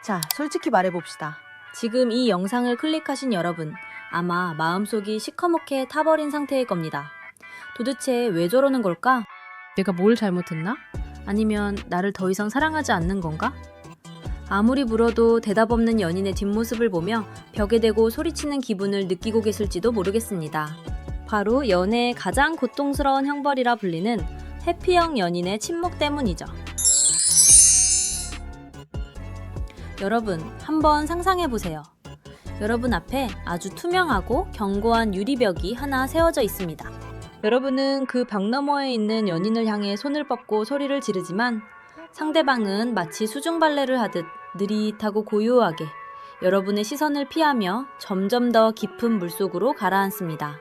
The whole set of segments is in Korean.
자, 솔직히 말해봅시다. 지금 이 영상을 클릭하신 여러분, 아마 마음속이 시커멓게 타버린 상태일 겁니다. 도대체 왜 저러는 걸까? 내가 뭘 잘못했나? 아니면 나를 더 이상 사랑하지 않는 건가? 아무리 물어도 대답 없는 연인의 뒷모습을 보며 벽에 대고 소리치는 기분을 느끼고 계실지도 모르겠습니다. 바로 연애의 가장 고통스러운 형벌이라 불리는 해피형 연인의 침묵 때문이죠. 여러분, 한번 상상해보세요. 여러분 앞에 아주 투명하고 견고한 유리벽이 하나 세워져 있습니다. 여러분은 그 벽 너머에 있는 연인을 향해 손을 뻗고 소리를 지르지만 상대방은 마치 수중발레를 하듯 느릿하고 고요하게 여러분의 시선을 피하며 점점 더 깊은 물속으로 가라앉습니다.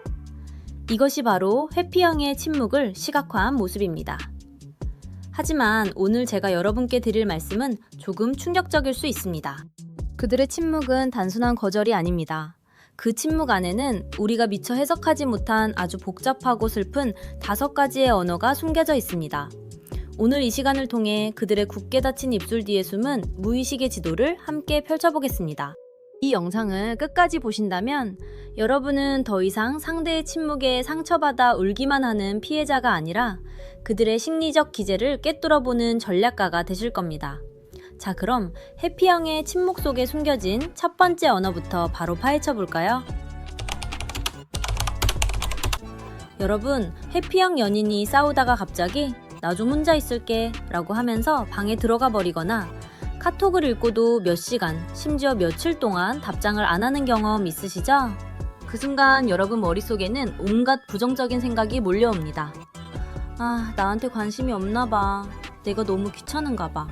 이것이 바로 회피형의 침묵을 시각화한 모습입니다. 하지만 오늘 제가 여러분께 드릴 말씀은 조금 충격적일 수 있습니다. 그들의 침묵은 단순한 거절이 아닙니다. 그 침묵 안에는 우리가 미처 해석하지 못한 아주 복잡하고 슬픈 5가지의 언어가 숨겨져 있습니다. 오늘 이 시간을 통해 그들의 굳게 닫힌 입술 뒤에 숨은 무의식의 지도를 함께 펼쳐보겠습니다. 이 영상을 끝까지 보신다면 여러분은 더 이상 상대의 침묵에 상처받아 울기만 하는 피해자가 아니라 그들의 심리적 기제를 꿰뚫어보는 전략가가 되실 겁니다. 자, 그럼 해피형의 침묵 속에 숨겨진 첫 번째 언어부터 바로 파헤쳐볼까요? 여러분, 해피형 연인이 싸우다가 갑자기 나 좀 혼자 있을게 라고 하면서 방에 들어가 버리거나 카톡을 읽고도 몇 시간, 심지어 며칠 동안 답장을 안 하는 경험 있으시죠? 그 순간 여러분 머릿속에는 온갖 부정적인 생각이 몰려옵니다. 아, 나한테 관심이 없나 봐. 내가 너무 귀찮은가 봐.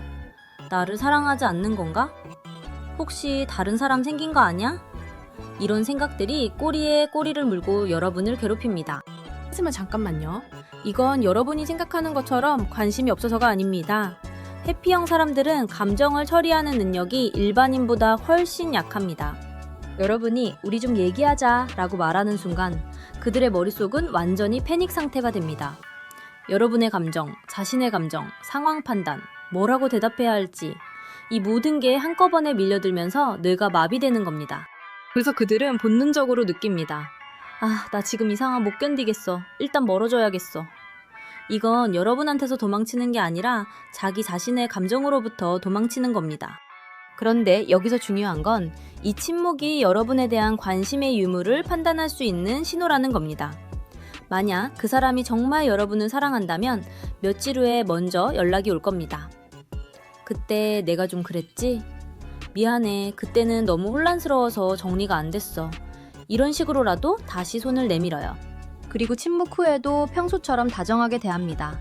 나를 사랑하지 않는 건가? 혹시 다른 사람 생긴 거 아니야? 이런 생각들이 꼬리에 꼬리를 물고 여러분을 괴롭힙니다. 하지만 잠깐만요. 이건 여러분이 생각하는 것처럼 관심이 없어서가 아닙니다. 해피형 사람들은 감정을 처리하는 능력이 일반인보다 훨씬 약합니다. 여러분이 우리 좀 얘기하자 라고 말하는 순간 그들의 머릿속은 완전히 패닉 상태가 됩니다. 여러분의 감정, 자신의 감정, 상황 판단, 뭐라고 대답해야 할지 이 모든 게 한꺼번에 밀려들면서 뇌가 마비되는 겁니다. 그래서 그들은 본능적으로 느낍니다. 아, 나 지금 이 상황 못 견디겠어. 일단 멀어져야겠어. 이건 여러분한테서 도망치는 게 아니라 자기 자신의 감정으로부터 도망치는 겁니다. 그런데 여기서 중요한 건 이 침묵이 여러분에 대한 관심의 유무를 판단할 수 있는 신호라는 겁니다. 만약 그 사람이 정말 여러분을 사랑한다면 며칠 후에 먼저 연락이 올 겁니다. 그때 내가 좀 그랬지? 미안해. 그때는 너무 혼란스러워서 정리가 안 됐어. 이런 식으로라도 다시 손을 내밀어요. 그리고 침묵 후에도 평소처럼 다정하게 대합니다.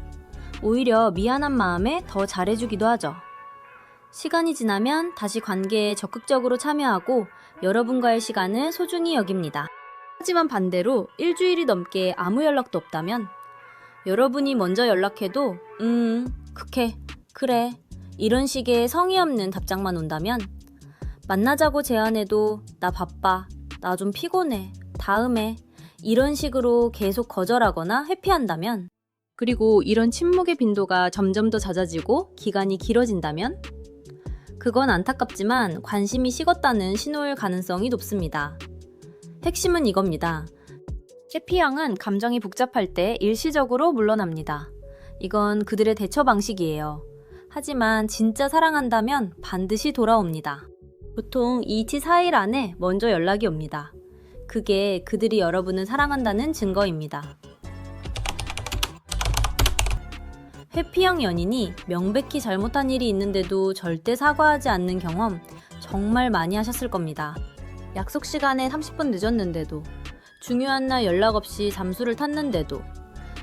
오히려 미안한 마음에 더 잘해주기도 하죠. 시간이 지나면 다시 관계에 적극적으로 참여하고 여러분과의 시간을 소중히 여깁니다. 하지만 반대로 일주일이 넘게 아무 연락도 없다면 여러분이 먼저 연락해도 극해, 그래 이런 식의 성의 없는 답장만 온다면 만나자고 제안해도 나 바빠, 나 좀 피곤해, 다음에 이런 식으로 계속 거절하거나 회피한다면 그리고 이런 침묵의 빈도가 점점 더 잦아지고 기간이 길어진다면 그건 안타깝지만 관심이 식었다는 신호일 가능성이 높습니다. 핵심은 이겁니다. 해피형은 감정이 복잡할 때 일시적으로 물러납니다. 이건 그들의 대처 방식이에요. 하지만 진짜 사랑한다면 반드시 돌아옵니다. 보통 2-4일 안에 먼저 연락이 옵니다. 그게 그들이 여러분을 사랑한다는 증거입니다. 회피형 연인이 명백히 잘못한 일이 있는데도 절대 사과하지 않는 경험 정말 많이 하셨을 겁니다. 약속 시간에 30분 늦었는데도, 중요한 날 연락 없이 잠수를 탔는데도,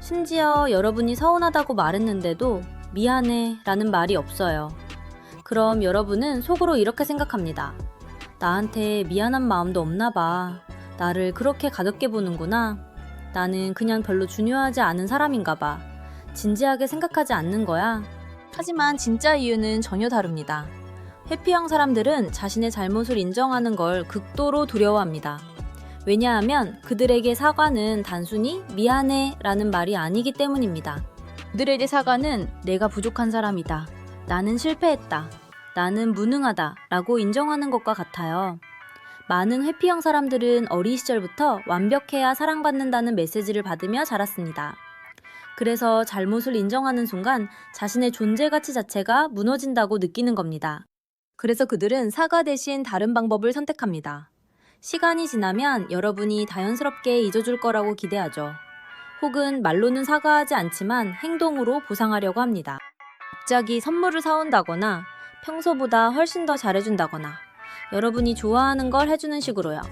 심지어 여러분이 서운하다고 말했는데도 미안해 라는 말이 없어요. 그럼 여러분은 속으로 이렇게 생각합니다. 나한테 미안한 마음도 없나 봐. 나를 그렇게 가볍게 보는구나. 나는 그냥 별로 중요하지 않은 사람인가 봐. 진지하게 생각하지 않는 거야. 하지만 진짜 이유는 전혀 다릅니다. 회피형 사람들은 자신의 잘못을 인정하는 걸 극도로 두려워합니다. 왜냐하면 그들에게 사과는 단순히 미안해 라는 말이 아니기 때문입니다. 그들에게 사과는 내가 부족한 사람이다. 나는 실패했다. 나는 무능하다 라고 인정하는 것과 같아요. 많은 회피형 사람들은 어린 시절부터 완벽해야 사랑받는다는 메시지를 받으며 자랐습니다. 그래서 잘못을 인정하는 순간 자신의 존재 가치 자체가 무너진다고 느끼는 겁니다. 그래서 그들은 사과 대신 다른 방법을 선택합니다. 시간이 지나면 여러분이 자연스럽게 잊어줄 거라고 기대하죠. 혹은 말로는 사과하지 않지만 행동으로 보상하려고 합니다. 갑자기 선물을 사온다거나 평소보다 훨씬 더 잘해준다거나 여러분이 좋아하는 걸 해주는 식으로요.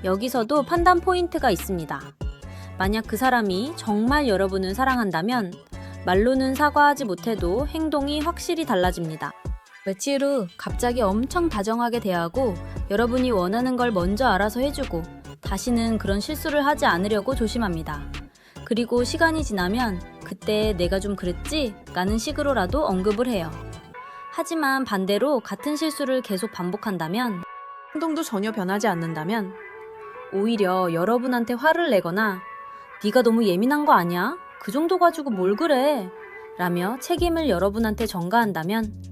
여기서도 판단 포인트가 있습니다. 만약 그 사람이 정말 여러분을 사랑한다면 말로는 사과하지 못해도 행동이 확실히 달라집니다. 며칠 후 갑자기 엄청 다정하게 대하고 여러분이 원하는 걸 먼저 알아서 해주고 다시는 그런 실수를 하지 않으려고 조심합니다. 그리고 시간이 지나면 그때 내가 좀 그랬지? 라는 식으로라도 언급을 해요. 하지만 반대로 같은 실수를 계속 반복한다면, 행동도 전혀 변하지 않는다면 오히려 여러분한테 화를 내거나 네가 너무 예민한 거 아니야? 그 정도 가지고 뭘 그래? 라며 책임을 여러분한테 전가한다면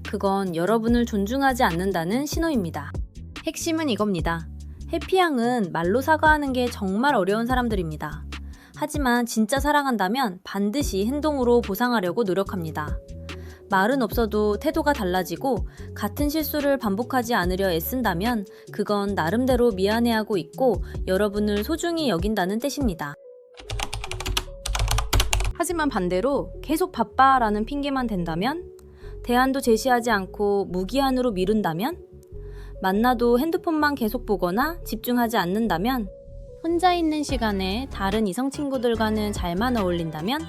그건 여러분을 존중하지 않는다는 신호입니다. 핵심은 이겁니다. 해피양은 말로 사과하는 게 정말 어려운 사람들입니다. 하지만 진짜 사랑한다면 반드시 행동으로 보상하려고 노력합니다. 말은 없어도 태도가 달라지고 같은 실수를 반복하지 않으려 애쓴다면 그건 나름대로 미안해하고 있고 여러분을 소중히 여긴다는 뜻입니다. 하지만 반대로 계속 바빠라는 핑계만 댄다면, 대안도 제시하지 않고 무기한으로 미룬다면, 만나도 핸드폰만 계속 보거나 집중하지 않는다면, 혼자 있는 시간에 다른 이성 친구들과는 잘만 어울린다면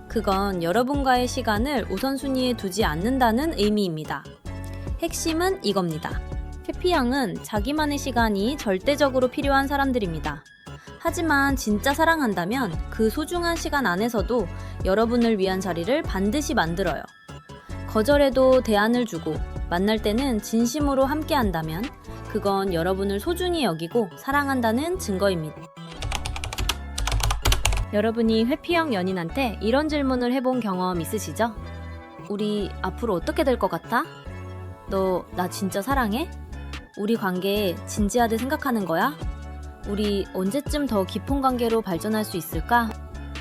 그건 여러분과의 시간을 우선순위에 두지 않는다는 의미입니다. 핵심은 이겁니다. 해피양은 자기만의 시간이 절대적으로 필요한 사람들입니다. 하지만 진짜 사랑한다면 그 소중한 시간 안에서도 여러분을 위한 자리를 반드시 만들어요. 거절해도 대안을 주고 만날 때는 진심으로 함께 한다면 그건 여러분을 소중히 여기고 사랑한다는 증거입니다. 여러분이 회피형 연인한테 이런 질문을 해본 경험 있으시죠? 우리 앞으로 어떻게 될 것 같아? 너 나 진짜 사랑해? 우리 관계 진지하게 생각하는 거야? 우리 언제쯤 더 깊은 관계로 발전할 수 있을까?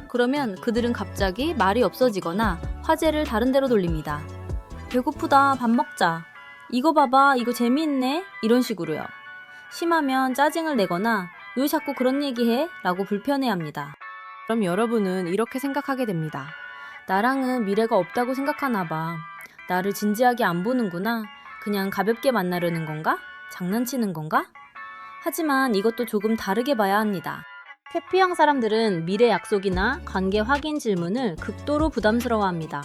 그러면 그들은 갑자기 말이 없어지거나 화제를 다른 데로 돌립니다. 배고프다, 밥 먹자. 이거 봐봐, 이거 재미있네? 이런 식으로요. 심하면 짜증을 내거나 왜 자꾸 그런 얘기해? 라고 불편해합니다. 그럼 여러분은 이렇게 생각하게 됩니다. 나랑은 미래가 없다고 생각하나 봐. 나를 진지하게 안 보는구나. 그냥 가볍게 만나려는 건가? 장난치는 건가? 하지만 이것도 조금 다르게 봐야 합니다. 해피형 사람들은 미래 약속이나 관계 확인 질문을 극도로 부담스러워합니다.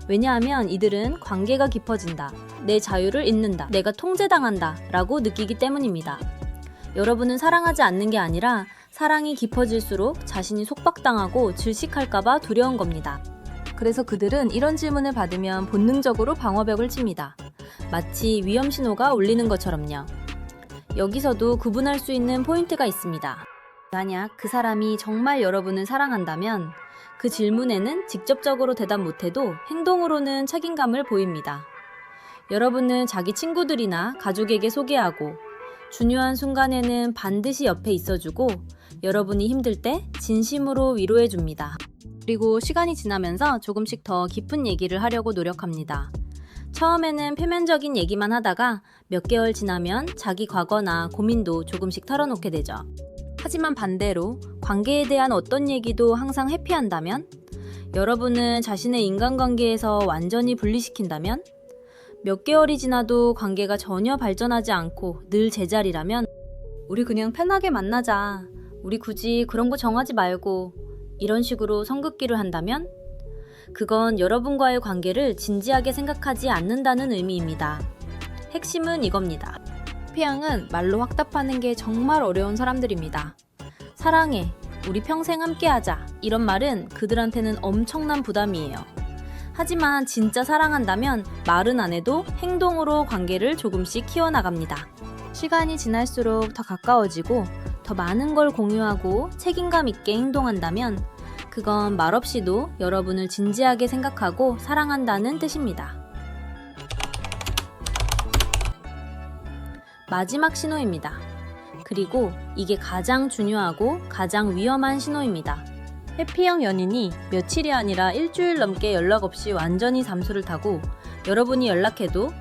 왜냐하면 이들은 관계가 깊어진다, 내 자유를 잃는다, 내가 통제당한다 라고 느끼기 때문입니다. 여러분은 사랑하지 않는 게 아니라 사랑이 깊어질수록 자신이 속박당하고 질식할까봐 두려운 겁니다. 그래서 그들은 이런 질문을 받으면 본능적으로 방어벽을 칩니다. 마치 위험 신호가 울리는 것처럼요. 여기서도 구분할 수 있는 포인트가 있습니다. 만약 그 사람이 정말 여러분을 사랑한다면 그 질문에는 직접적으로 대답 못해도 행동으로는 책임감을 보입니다. 여러분은 자기 친구들이나 가족에게 소개하고 중요한 순간에는 반드시 옆에 있어주고 여러분이 힘들 때 진심으로 위로해줍니다. 그리고 시간이 지나면서 조금씩 더 깊은 얘기를 하려고 노력합니다. 처음에는 표면적인 얘기만 하다가 몇 개월 지나면 자기 과거나 고민도 조금씩 털어놓게 되죠. 하지만 반대로 관계에 대한 어떤 얘기도 항상 회피한다면, 여러분은 자신의 인간관계에서 완전히 분리시킨다면, 몇 개월이 지나도 관계가 전혀 발전하지 않고 늘 제자리라면 우리 그냥 편하게 만나자, 우리 굳이 그런 거 정하지 말고 이런 식으로 성급기를 한다면 그건 여러분과의 관계를 진지하게 생각하지 않는다는 의미입니다. 핵심은 이겁니다. 해피양은 말로 확답하는 게 정말 어려운 사람들입니다. 사랑해, 우리 평생 함께하자 이런 말은 그들한테는 엄청난 부담이에요. 하지만 진짜 사랑한다면 말은 안 해도 행동으로 관계를 조금씩 키워나갑니다. 시간이 지날수록 더 가까워지고 더 많은 걸 공유하고 책임감 있게 행동한다면 그건 말없이도 여러분을 진지하게 생각하고 사랑한다는 뜻입니다. 마지막 신호입니다. 그리고 이게 가장 중요하고 가장 위험한 신호입니다. 해피형 연인이 며칠이 아니라 일주일 넘게 연락 없이 완전히 잠수를 타고 여러분이 연락해도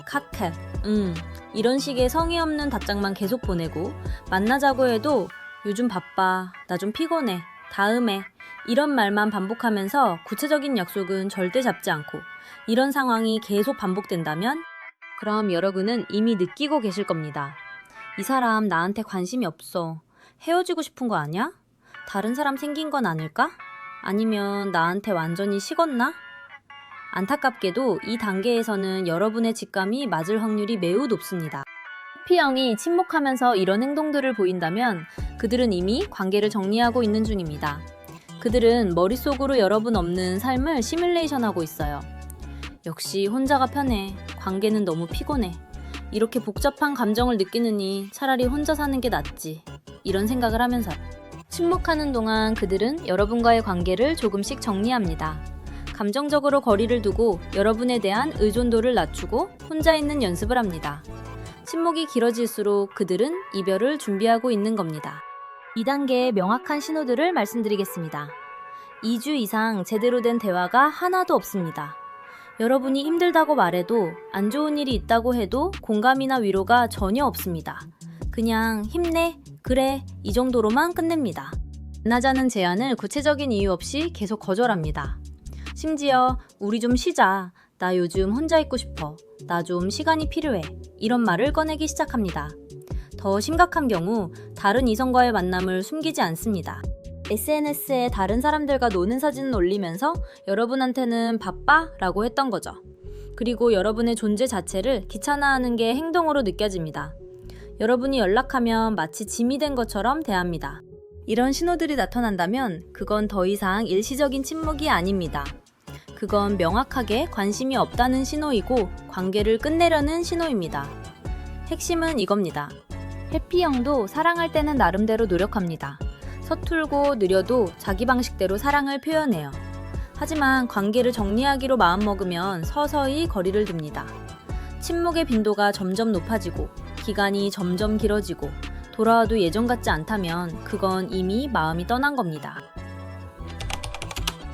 카켓, 이런 식의 성의 없는 답장만 계속 보내고 만나자고 해도 요즘 바빠, 나 좀 피곤해, 다음에 이런 말만 반복하면서 구체적인 약속은 절대 잡지 않고 이런 상황이 계속 반복된다면 그럼 여러분은 이미 느끼고 계실 겁니다. 이 사람 나한테 관심이 없어. 헤어지고 싶은 거 아니야? 다른 사람 생긴 건 아닐까? 아니면 나한테 완전히 식었나? 안타깝게도 이 단계에서는 여러분의 직감이 맞을 확률이 매우 높습니다. 해피형이 침묵하면서 이런 행동들을 보인다면 그들은 이미 관계를 정리하고 있는 중입니다. 그들은 머릿속으로 여러분 없는 삶을 시뮬레이션하고 있어요. 역시 혼자가 편해. 관계는 너무 피곤해. 이렇게 복잡한 감정을 느끼느니 차라리 혼자 사는 게 낫지. 이런 생각을 하면서 침묵하는 동안 그들은 여러분과의 관계를 조금씩 정리합니다. 감정적으로 거리를 두고 여러분에 대한 의존도를 낮추고 혼자 있는 연습을 합니다. 침묵이 길어질수록 그들은 이별을 준비하고 있는 겁니다. 2단계의 명확한 신호들을 말씀드리겠습니다. 2주 이상 제대로 된 대화가 하나도 없습니다. 여러분이 힘들다고 말해도 안 좋은 일이 있다고 해도 공감이나 위로가 전혀 없습니다. 그냥 힘내, 그래 이 정도로만 끝냅니다. 만나자는 제안을 구체적인 이유 없이 계속 거절합니다. 심지어 우리 좀 쉬자, 나 요즘 혼자 있고 싶어, 나 좀 시간이 필요해 이런 말을 꺼내기 시작합니다. 더 심각한 경우 다른 이성과의 만남을 숨기지 않습니다. SNS에 다른 사람들과 노는 사진을 올리면서 여러분한테는 바빠? 라고 했던 거죠. 그리고 여러분의 존재 자체를 귀찮아하는 게 행동으로 느껴집니다. 여러분이 연락하면 마치 짐이 된 것처럼 대합니다. 이런 신호들이 나타난다면 그건 더 이상 일시적인 침묵이 아닙니다. 그건 명확하게 관심이 없다는 신호이고 관계를 끝내려는 신호입니다. 핵심은 이겁니다. 해피형도 사랑할 때는 나름대로 노력합니다. 서툴고 느려도 자기 방식대로 사랑을 표현해요. 하지만 관계를 정리하기로 마음먹으면 서서히 거리를 둡니다. 침묵의 빈도가 점점 높아지고 기간이 점점 길어지고 돌아와도 예전 같지 않다면 그건 이미 마음이 떠난 겁니다.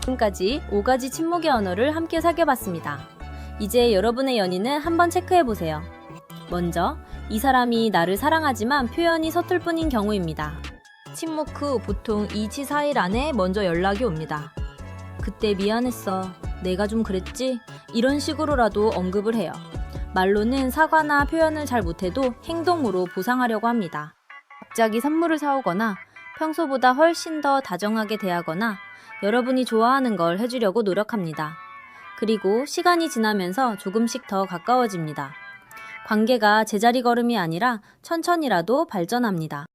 지금까지 5가지 침묵의 언어를 함께 살펴봤습니다. 이제 여러분의 연인을 한번 체크해보세요. 먼저, 이 사람이 나를 사랑하지만 표현이 서툴 뿐인 경우입니다. 침묵 후 보통 2치 4일 안에 먼저 연락이 옵니다. 그때 미안했어. 내가 좀 그랬지? 이런 식으로라도 언급을 해요. 말로는 사과나 표현을 잘 못해도 행동으로 보상하려고 합니다. 갑자기 선물을 사오거나 평소보다 훨씬 더 다정하게 대하거나 여러분이 좋아하는 걸 해주려고 노력합니다. 그리고 시간이 지나면서 조금씩 더 가까워집니다. 관계가 제자리 걸음이 아니라 천천히라도 발전합니다.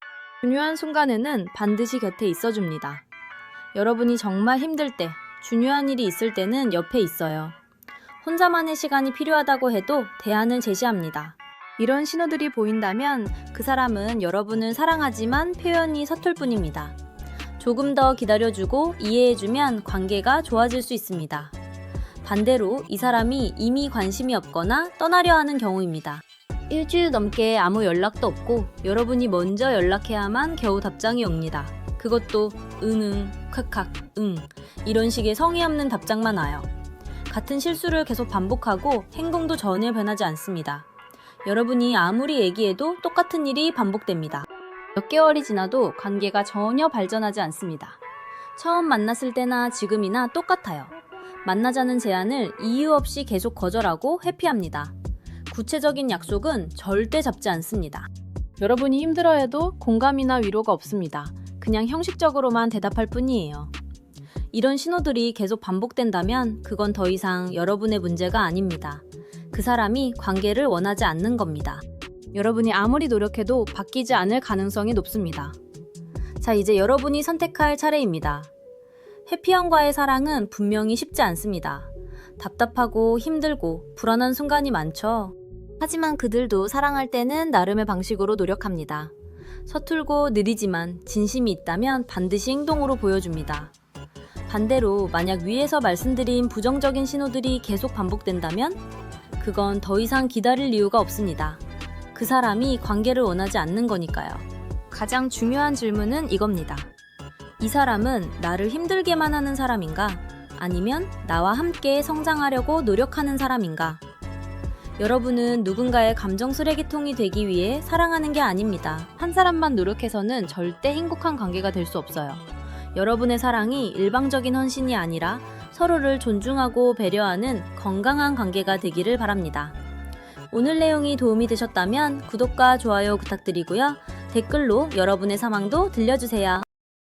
중요한 순간에는 반드시 곁에 있어줍니다. 여러분이 정말 힘들 때, 중요한 일이 있을 때는 옆에 있어요. 혼자만의 시간이 필요하다고 해도 대안을 제시합니다. 이런 신호들이 보인다면 그 사람은 여러분을 사랑하지만 표현이 서툴 뿐입니다. 조금 더 기다려주고 이해해주면 관계가 좋아질 수 있습니다. 반대로 이 사람이 이미 관심이 없거나 떠나려 하는 경우입니다. 일주일 넘게 아무 연락도 없고 여러분이 먼저 연락해야만 겨우 답장이 옵니다. 그것도 응응, 콱콱, 응 이런 식의 성의 없는 답장만 와요. 같은 실수를 계속 반복하고 행동도 전혀 변하지 않습니다. 여러분이 아무리 얘기해도 똑같은 일이 반복됩니다. 몇 개월이 지나도 관계가 전혀 발전하지 않습니다. 처음 만났을 때나 지금이나 똑같아요. 만나자는 제안을 이유 없이 계속 거절하고 회피합니다. 구체적인 약속은 절대 잡지 않습니다. 여러분이 힘들어해도 공감이나 위로가 없습니다. 그냥 형식적으로만 대답할 뿐이에요. 이런 신호들이 계속 반복된다면 그건 더 이상 여러분의 문제가 아닙니다. 그 사람이 관계를 원하지 않는 겁니다. 여러분이 아무리 노력해도 바뀌지 않을 가능성이 높습니다. 자, 이제 여러분이 선택할 차례입니다. 해피형과의 사랑은 분명히 쉽지 않습니다. 답답하고 힘들고 불안한 순간이 많죠. 하지만 그들도 사랑할 때는 나름의 방식으로 노력합니다. 서툴고 느리지만 진심이 있다면 반드시 행동으로 보여줍니다. 반대로 만약 위에서 말씀드린 부정적인 신호들이 계속 반복된다면 그건 더 이상 기다릴 이유가 없습니다. 그 사람이 관계를 원하지 않는 거니까요. 가장 중요한 질문은 이겁니다. 이 사람은 나를 힘들게만 하는 사람인가? 아니면 나와 함께 성장하려고 노력하는 사람인가? 여러분은 누군가의 감정 쓰레기통이 되기 위해 사랑하는 게 아닙니다. 한 사람만 노력해서는 절대 행복한 관계가 될 수 없어요. 여러분의 사랑이 일방적인 헌신이 아니라 서로를 존중하고 배려하는 건강한 관계가 되기를 바랍니다. 오늘 내용이 도움이 되셨다면 구독과 좋아요 부탁드리고요. 댓글로 여러분의 사망도 들려주세요.